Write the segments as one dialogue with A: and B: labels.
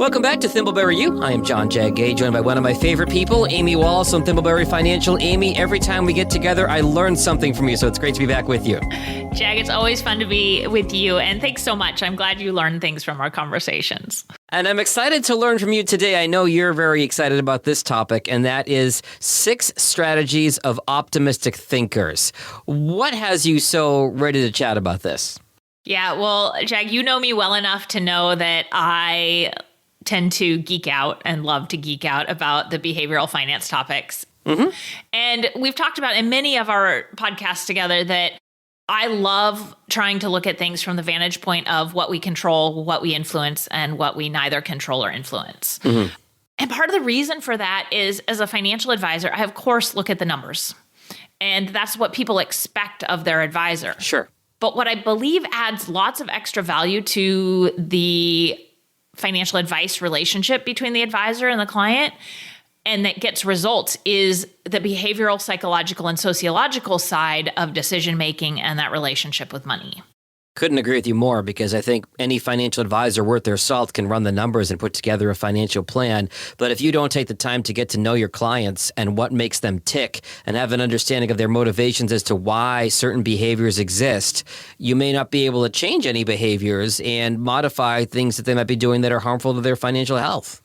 A: Welcome back to Thimbleberry U. I am John Jaggay, joined by one of my favorite people, Amy Walls from Thimbleberry Financial. Amy, every time we get together, I learn something from you, so it's great to be back with you.
B: Jag, it's always fun to be with you, and thanks so much. I'm glad you learned things from our conversations.
A: And I'm excited to learn from you today. I know you're very excited about this topic, and that is 6 strategies of optimistic thinkers. What has you so ready to chat about this?
B: Yeah, well, Jag, you know me well enough to know that I tend to geek out and love to geek out about the behavioral finance topics. Mm-hmm. And we've talked about in many of our podcasts together that I love trying to look at things from the vantage point of what we control, what we influence, and what we neither control or influence. Mm-hmm. And part of the reason for that is, as a financial advisor, I, of course, look at the numbers. And that's what people expect of their advisor.
A: Sure.
B: But what I believe adds lots of extra value to the financial advice relationship between the advisor and the client, and that gets results, is the behavioral, psychological, and sociological side of decision-making and that relationship with money.
A: Couldn't agree with you more, because I think any financial advisor worth their salt can run the numbers and put together a financial plan. But if you don't take the time to get to know your clients and what makes them tick and have an understanding of their motivations as to why certain behaviors exist, you may not be able to change any behaviors and modify things that they might be doing that are harmful to their financial health.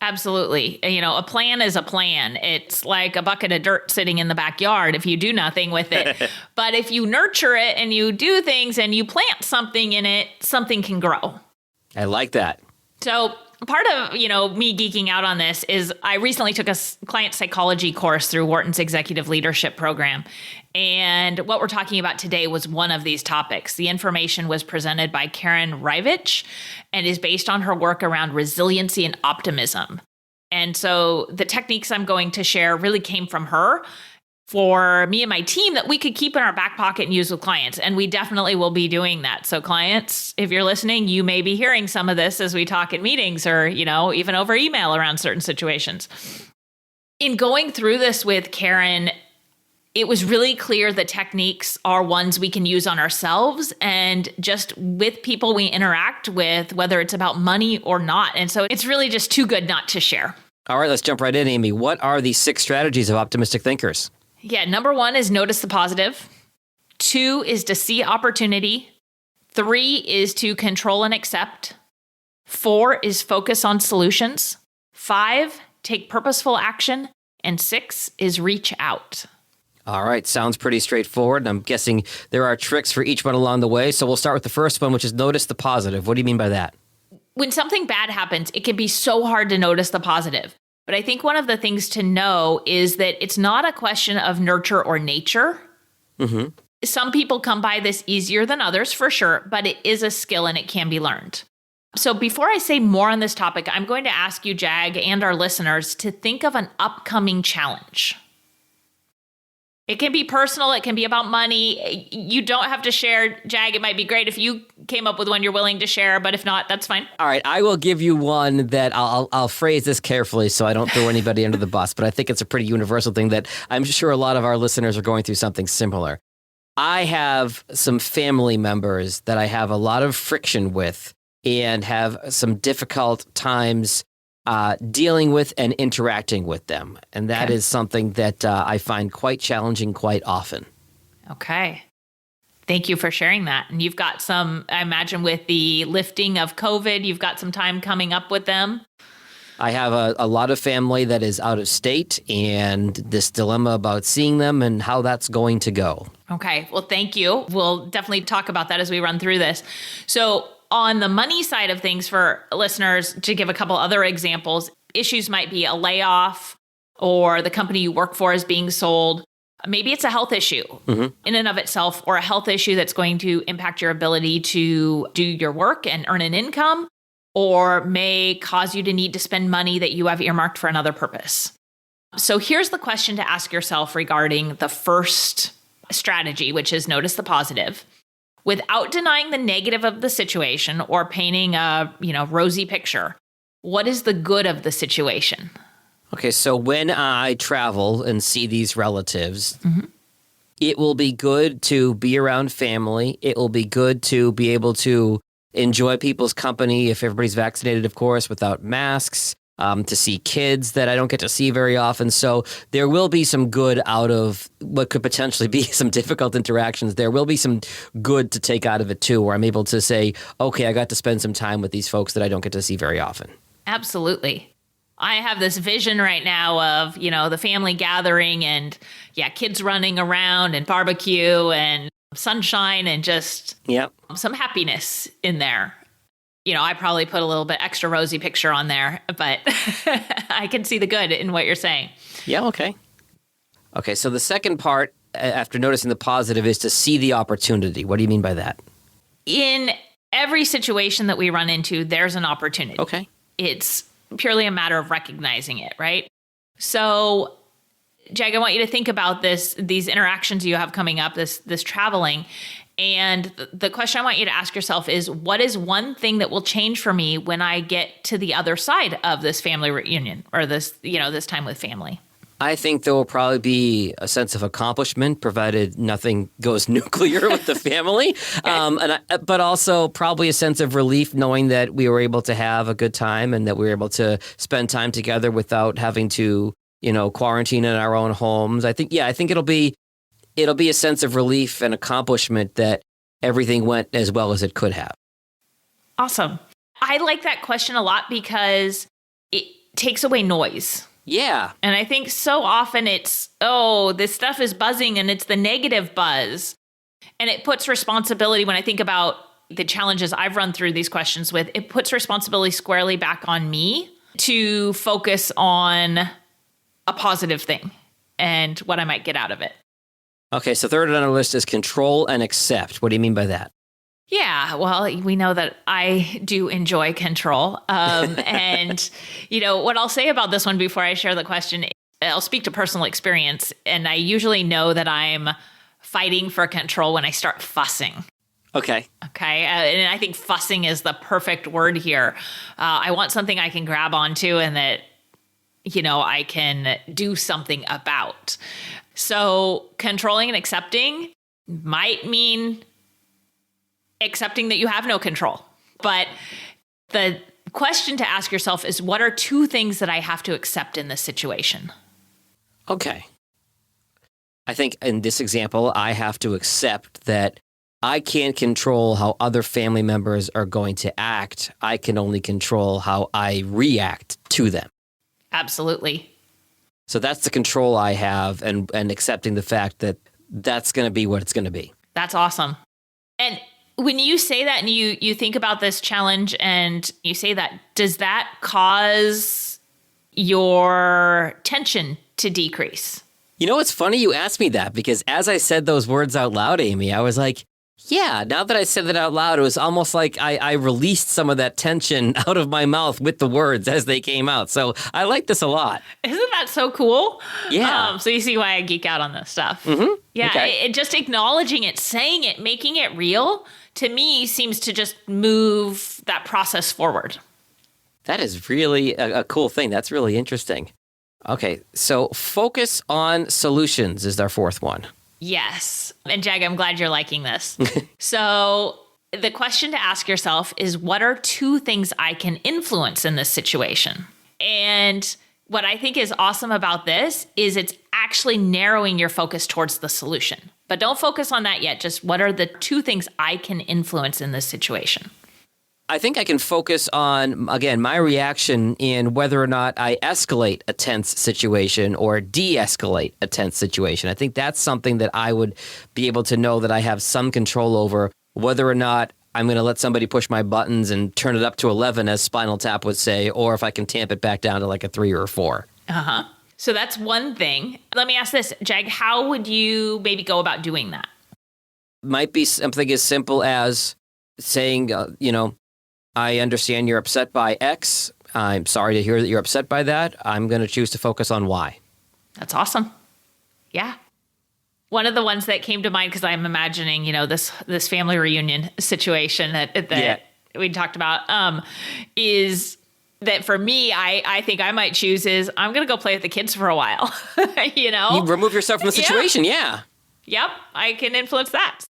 B: Absolutely. You know, a plan is a plan. It's like a bucket of dirt sitting in the backyard if you do nothing with it. But if you nurture it and you do things and you plant something in it, something can grow.
A: I like that.
B: So part of, me geeking out on this is I recently took a client psychology course through Wharton's Executive Leadership Program. And what we're talking about today was one of these topics. The information was presented by Karen Rivich and is based on her work around resiliency and optimism. And so the techniques I'm going to share really came from her for me and my team that we could keep in our back pocket and use with clients. And we definitely will be doing that. So clients, if you're listening, you may be hearing some of this as we talk in meetings or, even over email around certain situations. In going through this with Karen, it was really clear the techniques are ones we can use on ourselves and just with people we interact with, whether it's about money or not. And so it's really just too good not to share.
A: All right, let's jump right in, Amy. What are the 6 strategies of optimistic thinkers?
B: Yeah, number 1 is notice the positive. 2 is to see opportunity. 3 is to control and accept. 4 is focus on solutions. 5, take purposeful action. And 6 is reach out.
A: All right, sounds pretty straightforward. I'm guessing there are tricks for each one along the way. So we'll start with the first one, which is notice the positive. What do you mean by that?
B: When something bad happens, it can be so hard to notice the positive. But I think one of the things to know is that it's not a question of nurture or nature. Mm-hmm. Some people come by this easier than others, for sure, but it is a skill and it can be learned. So before I say more on this topic, I'm going to ask you, Jag, and our listeners to think of an upcoming challenge. It can be personal. It can be about money. You don't have to share, Jag. It might be great if you came up with one you're willing to share, but if not, that's fine.
A: All right. I will give you one that I'll phrase this carefully so I don't throw anybody under the bus, but I think it's a pretty universal thing that I'm sure a lot of our listeners are going through something similar. I have some family members that I have a lot of friction with and have some difficult times dealing with and interacting with them. And that is something that I find quite challenging quite often.
B: Okay. Thank you for sharing that. And you've got some, I imagine with the lifting of COVID, you've got some time coming up with them.
A: I have a lot of family that is out of state and this dilemma about seeing them and how that's going to go.
B: Okay. Well, thank you. We'll definitely talk about that as we run through this. So on the money side of things for listeners, to give a couple other examples, issues might be a layoff or the company you work for is being sold. Maybe it's a health issue in and of itself, or a health issue that's going to impact your ability to do your work and earn an income, or may cause you to need to spend money that you have earmarked for another purpose. So here's the question to ask yourself regarding the first strategy, which is notice the positive. Without denying the negative of the situation or painting a, rosy picture, what is the good of the situation?
A: Okay, so when I travel and see these relatives, it will be good to be around family. It will be good to be able to enjoy people's company if everybody's vaccinated, of course, without masks, to see kids that I don't get to see very often. So there will be some good out of what could potentially be some difficult interactions. There will be some good to take out of it too, where I'm able to say, okay, I got to spend some time with these folks that I don't get to see very often.
B: Absolutely. I have this vision right now of, the family gathering and kids running around and barbecue and sunshine and just some happiness in there. I probably put a little bit extra rosy picture on there, but I can see the good in what you're saying.
A: Yeah, okay. Okay, so the second part, after noticing the positive, is to see the opportunity. What do you mean by that?
B: In every situation that we run into, there's an opportunity.
A: Okay.
B: It's purely a matter of recognizing it, right? So, Jag, I want you to think about these interactions you have coming up, this traveling. And the question I want you to ask yourself is, what is one thing that will change for me when I get to the other side of this family reunion or this time with family?
A: I think there will probably be a sense of accomplishment, provided nothing goes nuclear with the family. But also probably a sense of relief knowing that we were able to have a good time and that we were able to spend time together without having to, quarantine in our own homes. I think it'll be a sense of relief and accomplishment that everything went as well as it could have.
B: Awesome. I like that question a lot because it takes away noise.
A: Yeah.
B: And I think so often it's, this stuff is buzzing and it's the negative buzz. And it puts responsibility, when I think about the challenges I've run through these questions with, it puts responsibility squarely back on me to focus on a positive thing and what I might get out of it.
A: Okay, so third on our list is control and accept. What do you mean by that?
B: Yeah, well, we know that I do enjoy control. And, what I'll say about this one before I share the question, I'll speak to personal experience. And I usually know that I'm fighting for control when I start fussing.
A: Okay.
B: And I think fussing is the perfect word here. I want something I can grab onto and that, I can do something about. So controlling and accepting might mean accepting that you have no control. But the question to ask yourself is, what are two things that I have to accept in this situation?
A: Okay. I think in this example, I have to accept that I can't control how other family members are going to act. I can only control how I react to them.
B: Absolutely.
A: So that's the control I have, and accepting the fact that that's going to be what it's going to be.
B: That's awesome. And when you say that and you think about this challenge and you say that, does that cause your tension to decrease?
A: It's funny you asked me that, because as I said those words out loud, Amy, I was like, yeah, now that I said that out loud, it was almost like I released some of that tension out of my mouth with the words as they came out. So I like this a lot.
B: Isn't that so cool?
A: Yeah.
B: So you see why I geek out on this stuff.
A: Mm-hmm.
B: Yeah.
A: Okay.
B: Just acknowledging it, saying it, making it real, to me seems to just move that process forward.
A: That is really a cool thing. That's really interesting. Okay. So focus on solutions is our fourth one.
B: Yes. And Jag, I'm glad you're liking this. So the question to ask yourself is, what are two things I can influence in this situation? And what I think is awesome about this is it's actually narrowing your focus towards the solution. But don't focus on that yet. Just what are the two things I can influence in this situation?
A: I think I can focus on, again, my reaction in whether or not I escalate a tense situation or de-escalate a tense situation. I think that's something that I would be able to know that I have some control over, whether or not I'm going to let somebody push my buttons and turn it up to 11, as Spinal Tap would say, or if I can tamp it back down to like a 3 or a 4.
B: Uh-huh. So that's one thing. Let me ask this, Jag, how would you maybe go about doing that?
A: Might be something as simple as saying, I understand you're upset by X. I'm sorry to hear that you're upset by that. I'm going to choose to focus on Y.
B: That's awesome. Yeah. One of the ones that came to mind, because I'm imagining, this family reunion situation that we talked about, is that for me, I think I might choose is I'm going to go play with the kids for a while. You
A: remove yourself from the situation. Yeah.
B: Yep. I can influence that.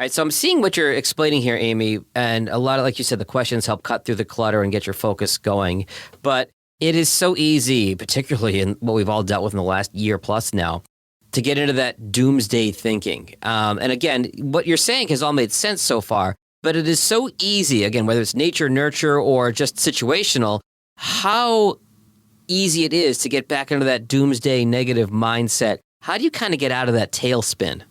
A: All right, so I'm seeing what you're explaining here, Amy, and a lot of, like you said, the questions help cut through the clutter and get your focus going. But it is so easy, particularly in what we've all dealt with in the last year plus now, to get into that doomsday thinking. And again, what you're saying has all made sense so far, but it is so easy, again, whether it's nature, nurture, or just situational, how easy it is to get back into that doomsday negative mindset. How do you kind of get out of that tailspin?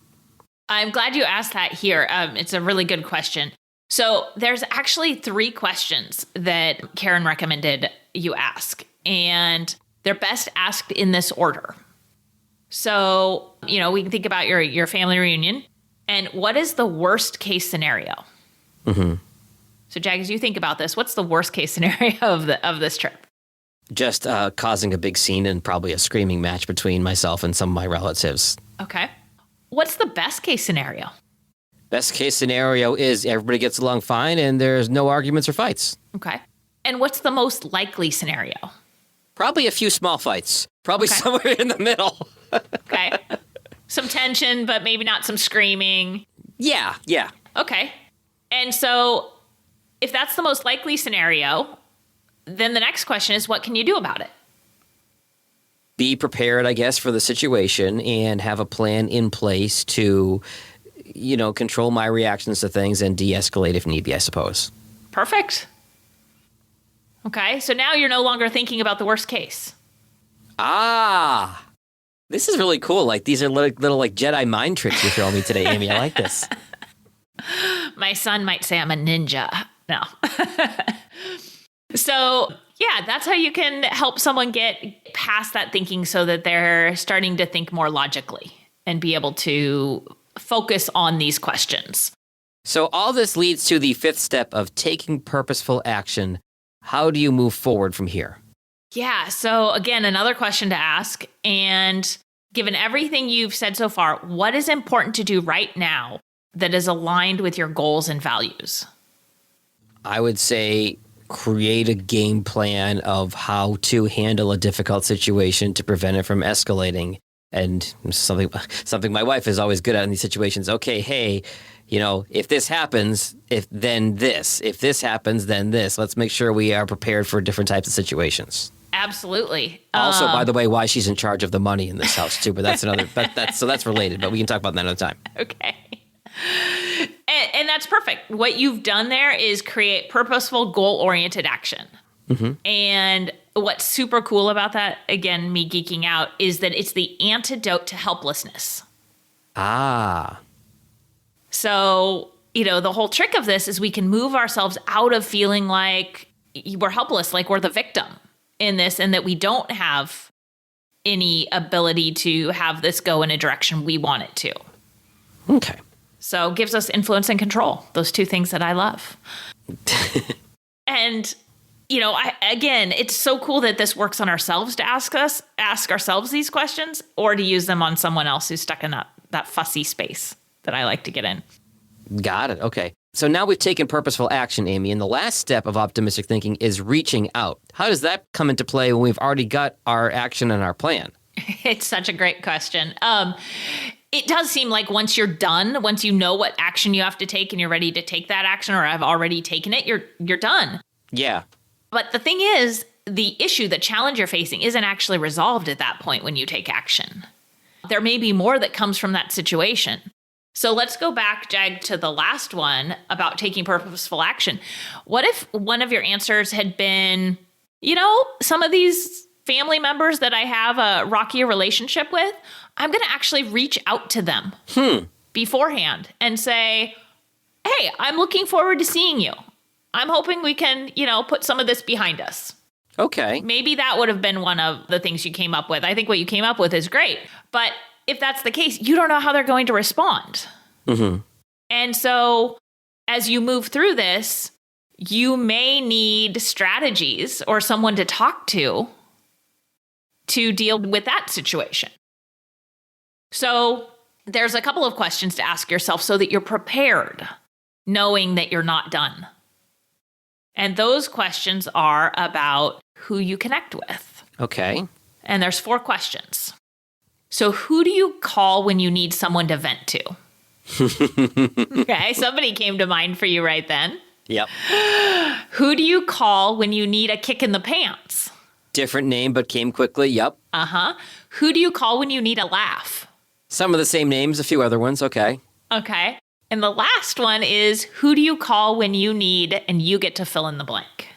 B: I'm glad you asked that here. It's a really good question. So there's actually 3 questions that Karen recommended you ask, and they're best asked in this order. So, we can think about your family reunion, and what is the worst case scenario?
A: Mm-hmm.
B: So, Jag, as you think about this, what's the worst case scenario of this trip?
A: Just causing a big scene and probably a screaming match between myself and some of my relatives.
B: Okay. What's the best case scenario?
A: Best case scenario is everybody gets along fine and there's no arguments or fights.
B: Okay. And what's the most likely scenario?
A: Probably a few small fights. Probably somewhere in the middle.
B: Okay. Some tension, but maybe not some screaming.
A: Yeah.
B: Okay. And so if that's the most likely scenario, then the next question is, what can you do about it?
A: Be prepared, I guess, for the situation and have a plan in place to, control my reactions to things and de-escalate if need be, I suppose.
B: Perfect. Okay, so now you're no longer thinking about the worst case.
A: This is really cool. Like, these are little like Jedi mind tricks you're showing me today, Amy. I like this.
B: My son might say I'm a ninja. No. So, yeah, that's how you can help someone get past that thinking so that they're starting to think more logically and be able to focus on these questions.
A: So all this leads to the 5th step of taking purposeful action. How do you move forward from here?
B: Yeah, so again, another question to ask. And given everything you've said so far, what is important to do right now that is aligned with your goals and values? I
A: would say create a game plan of how to handle a difficult situation to prevent it from escalating. And something my wife is always good at in these situations. Okay, hey, if this happens, if this happens, then this. Let's make sure we are prepared for different types of situations.
B: Absolutely.
A: Also, by the way, why she's in charge of the money in this house too. But that's another. That's related. But we can talk about that another time.
B: Okay. And that's perfect. What you've done there is create purposeful, goal-oriented action.
A: Mm-hmm.
B: And what's super cool about that, again, me geeking out, is that it's the antidote to helplessness. So, the whole trick of this is we can move ourselves out of feeling like we're helpless, like we're the victim in this, and that we don't have any ability to have this go in a direction we want it to.
A: Okay.
B: So gives us influence and control, those 2 things that I love. And, again, it's so cool that this works on ourselves to ask ourselves these questions, or to use them on someone else who's stuck in that fussy space that I like to get in.
A: Got it. Okay. So now we've taken purposeful action, Amy, and the last step of optimistic thinking is reaching out. How does that come into play when we've already got our action and our plan?
B: It's such a great question. It does seem like once you're done, once you know what action you have to take and you're ready to take that action, or have already taken it, you're done.
A: Yeah.
B: But the thing is, the issue, the challenge you're facing isn't actually resolved at that point when you take action. There may be more that comes from that situation. So let's go back, Jag, to the last one about taking purposeful action. What if one of your answers had been, some of these family members that I have a rockier relationship with, I'm going to actually reach out to them beforehand and say, hey, I'm looking forward to seeing you. I'm hoping we can, put some of this behind us.
A: Okay.
B: Maybe that would have been one of the things you came up with. I think what you came up with is great. But if that's the case, you don't know how they're going to respond.
A: Mm-hmm.
B: And so as you move through this, you may need strategies or someone to talk to deal with that situation. So there's a couple of questions to ask yourself so that you're prepared, knowing that you're not done. And those questions are about who you connect with.
A: Okay.
B: And there's 4 questions. So who do you call when you need someone to vent to? Okay, somebody came to mind for you right then.
A: Yep.
B: Who do you call when you need a kick in the pants?
A: Different name, but came quickly. Yep.
B: Uh-huh. Who do you call when you need a laugh?
A: Some of the same names, a few other ones. Okay.
B: Okay. And the last one is, who do you call when you need, and you get to fill in the blank?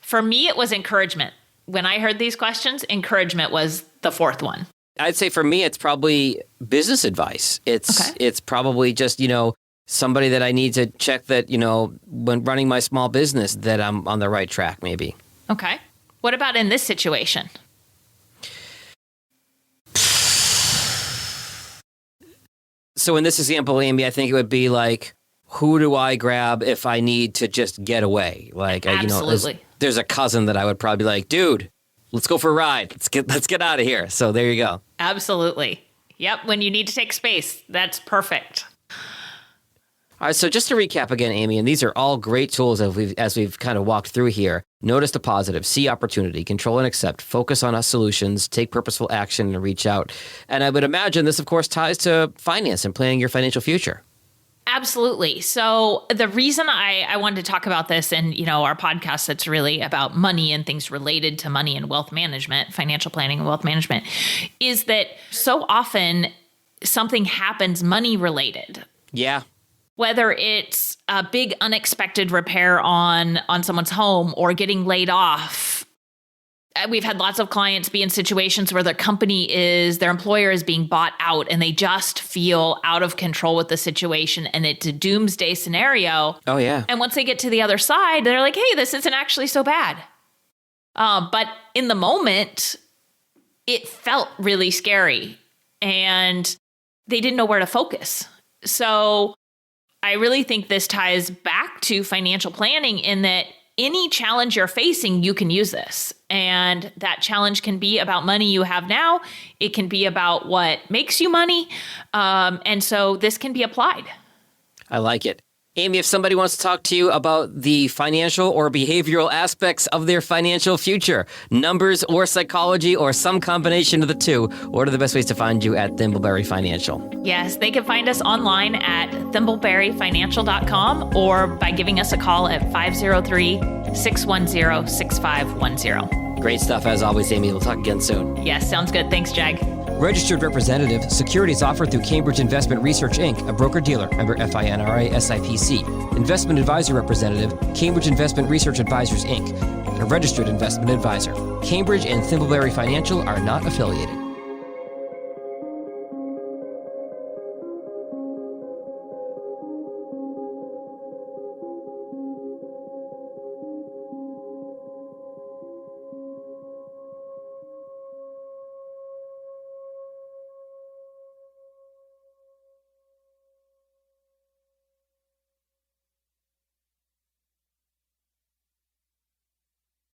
B: For me, it was encouragement. When I heard these questions, encouragement was the fourth one.
A: I'd say for me, it's probably business advice. It's probably just, somebody that I need to check that, when running my small business, that I'm on the right track, maybe.
B: Okay. What about in this situation?
A: So in this example, Amy, I think it would be like, who do I grab if I need to just get away? Like,
B: Absolutely.
A: There's a cousin that I would probably be like, dude, let's go for a ride. Let's get out of here. So there you go.
B: Absolutely. Yep. When you need to take space, that's perfect.
A: All right. So just to recap again, Amy, and these are all great tools as we've kind of walked through here. Notice the positive, see opportunity, control and accept, focus on solutions, take purposeful action, and reach out. And I would imagine this, of course, ties to finance and planning your financial future.
B: Absolutely. So the reason I wanted to talk about this and, our podcast that's really about money and things related to money and wealth management, financial planning and wealth management, is that so often something happens money related.
A: Yeah.
B: Whether it's a big unexpected repair on someone's home or getting laid off. We've had lots of clients be in situations where their employer is being bought out and they just feel out of control with the situation and it's a doomsday scenario.
A: Oh, yeah.
B: And once they get to the other side, they're like, hey, this isn't actually so bad. But in the moment, it felt really scary and they didn't know where to focus. So I really think this ties back to financial planning in that any challenge you're facing, you can use this. And that challenge can be about money you have now. It can be about what makes you money. And so this can be applied.
A: I like it. Amy, if somebody wants to talk to you about the financial or behavioral aspects of their financial future, numbers or psychology or some combination of the two, what are the best ways to find you at Thimbleberry Financial?
B: Yes, they can find us online at thimbleberryfinancial.com or by giving us a call at 503-610-6510.
A: Great stuff as always, Amy. We'll talk again soon.
B: Yes, sounds good. Thanks, Jag.
C: Registered representative, securities offered through Cambridge Investment Research, Inc., a broker-dealer, member FINRA SIPC. Investment advisor representative, Cambridge Investment Research Advisors, Inc., a registered investment advisor. Cambridge and Thimbleberry Financial are not affiliated.